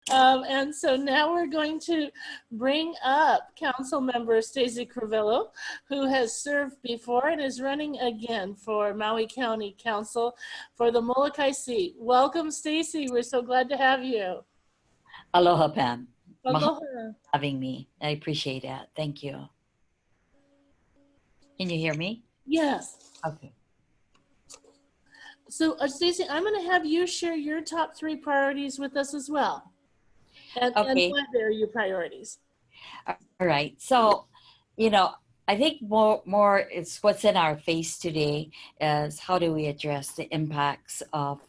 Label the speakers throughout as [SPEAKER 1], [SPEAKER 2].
[SPEAKER 1] And so now we're going to bring up Council Member Stacy Crivello, who has served before and is running again for Maui County Council for the Molokai seat. Welcome, Stacy. We're so glad to have you.
[SPEAKER 2] Aloha, Pam.
[SPEAKER 1] Aloha.
[SPEAKER 2] For having me. I appreciate that. Thank you. Can you hear me?
[SPEAKER 1] Yes.
[SPEAKER 2] Okay.
[SPEAKER 1] So, Stacy, I'm going to have you share your top 3 priorities with us as well. And why they're your priorities.
[SPEAKER 2] All right. So, I think more it's what's in our face today is how do we address the impacts of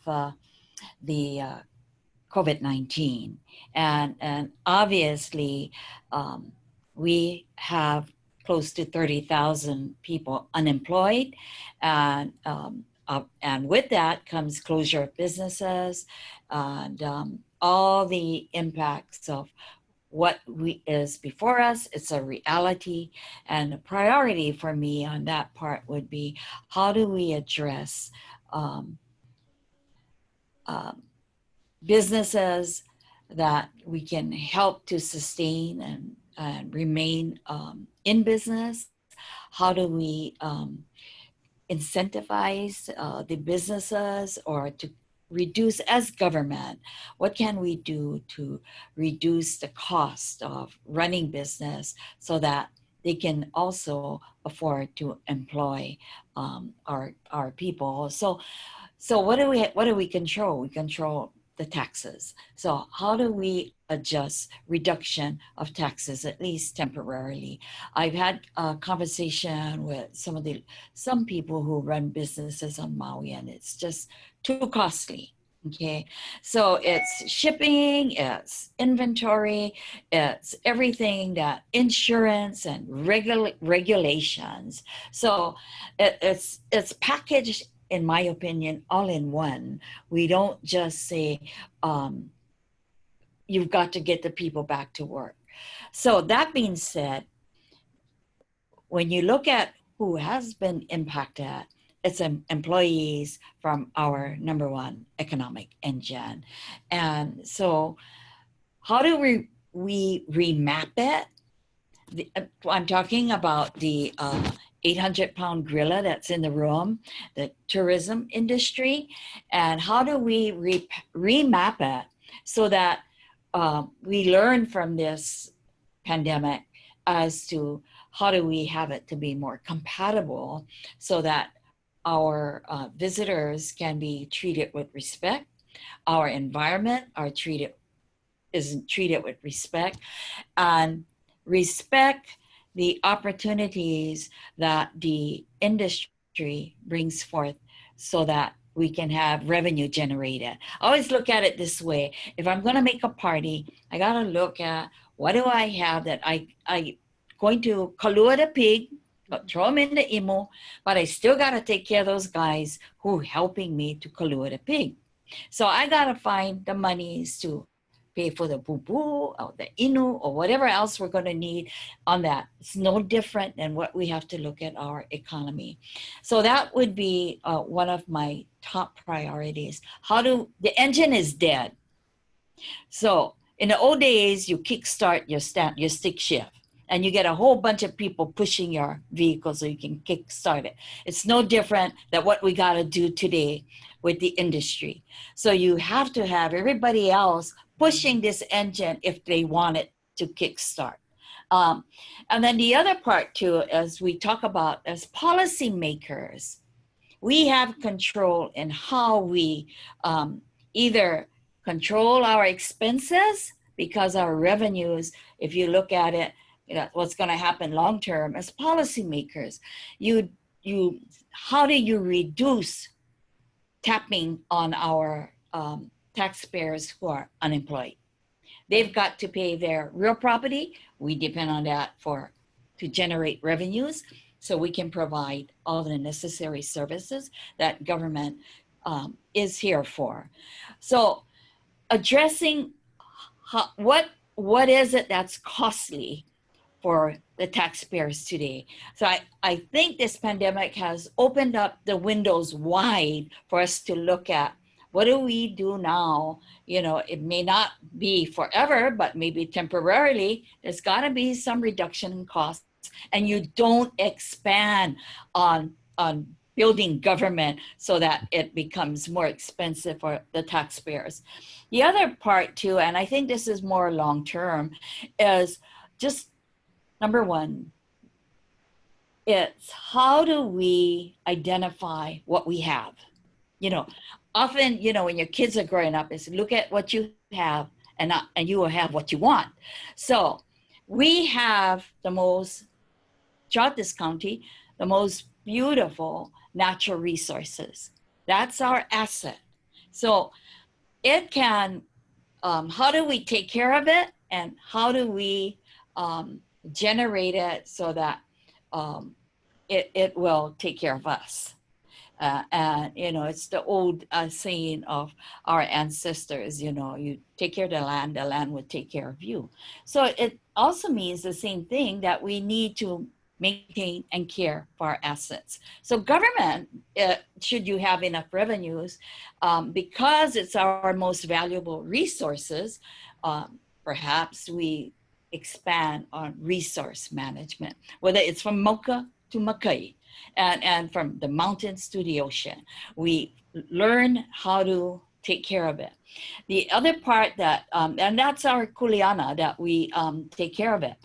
[SPEAKER 2] the COVID-19. And obviously, we have close to 30,000 people unemployed, and with that comes closure of businesses and all the impacts of what is before us. It's a reality, and a priority for me on that part would be how do we address businesses that we can help to sustain and remain in business. How do we incentivize the businesses, or to reduce as government, what can we do to reduce the cost of running business so that they can also afford to employ our people. So what do we control? We control the taxes. So how do we adjust reduction of taxes, at least temporarily? I've had a conversation with some people who run businesses on Maui, and it's just too costly. Okay, so it's shipping, it's inventory, it's everything, that insurance and regulations. So it's packaged, in my opinion, all in one. We don't just say, you've got to get the people back to work. So that being said, when you look at who has been impacted, it's employees from our number one economic engine. And so how do we remap it? I'm talking about the 800-pound gorilla that's in the room, the tourism industry, and how do we remap it so that we learn from this pandemic as to how do we have it to be more compatible so that our visitors can be treated with respect, our environment is treated with respect, and respect the opportunities that the industry brings forth so that we can have revenue generated. I always look at it this way. If I'm going to make a party, I got to look at what do I have that I going to kalua the pig, throw them in the imo, but I still got to take care of those guys who are helping me to kalua the pig. So I got to find the monies to pay for the bubu or the inu or whatever else we're going to need on that. It's no different than what we have to look at our economy. So that would be one of my top priorities. The engine is dead. So in the old days, you kickstart your stick shift, and you get a whole bunch of people pushing your vehicle so you can kickstart it. It's no different than what we got to do today with the industry. So you have to have everybody else pushing this engine if they want it to kickstart. And then the other part too, as we talk about as policymakers, we have control in how we either control our expenses, because our revenues, if you look at it, what's going to happen long term as policymakers, how do you reduce tapping on our taxpayers who are unemployed? They've got to pay their real property. We depend on that to generate revenues so we can provide all the necessary services that government is here for. So addressing what is it that's costly for the taxpayers today. So I think this pandemic has opened up the windows wide for us to look at What do we do now? You know, it may not be forever, but maybe temporarily. There's got to be some reduction in costs, and you don't expand on building government so that it becomes more expensive for the taxpayers. The other part too, and I think this is more long term, is just number one, it's how do we identify what we have? You know, often, you know, when your kids are growing up, it's look at what you have and you will have what you want. So we have the most, throughout this county, the most beautiful natural resources. That's our asset. So it can, how do we take care of it, and how do we generate it so that it will take care of us? And you know, it's the old saying of our ancestors, you know, you take care of the land will take care of you. So it also means the same thing, that we need to maintain and care for our assets. So government, should you have enough revenues, because it's our most valuable resources, perhaps we expand on resource management, whether it's from Mocha to Makai, and from the mountains to the ocean. We learn how to take care of it. The other part that, and that's our kuleana, that we take care of it.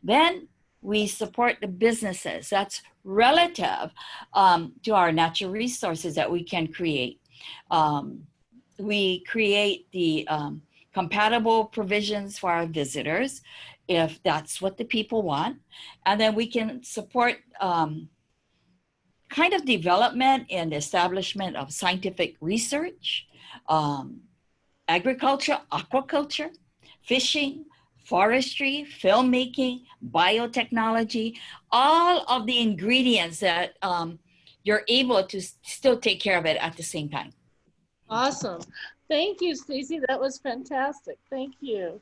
[SPEAKER 2] Then we support the businesses. That's relative to our natural resources that we can create. We create the compatible provisions for our visitors, if that's what the people want. And then we can support kind of development and establishment of scientific research, agriculture, aquaculture, fishing, forestry, filmmaking, biotechnology, all of the ingredients that you're able to still take care of it at the same time.
[SPEAKER 1] Awesome. Thank you, Stacy. That was fantastic. Thank you.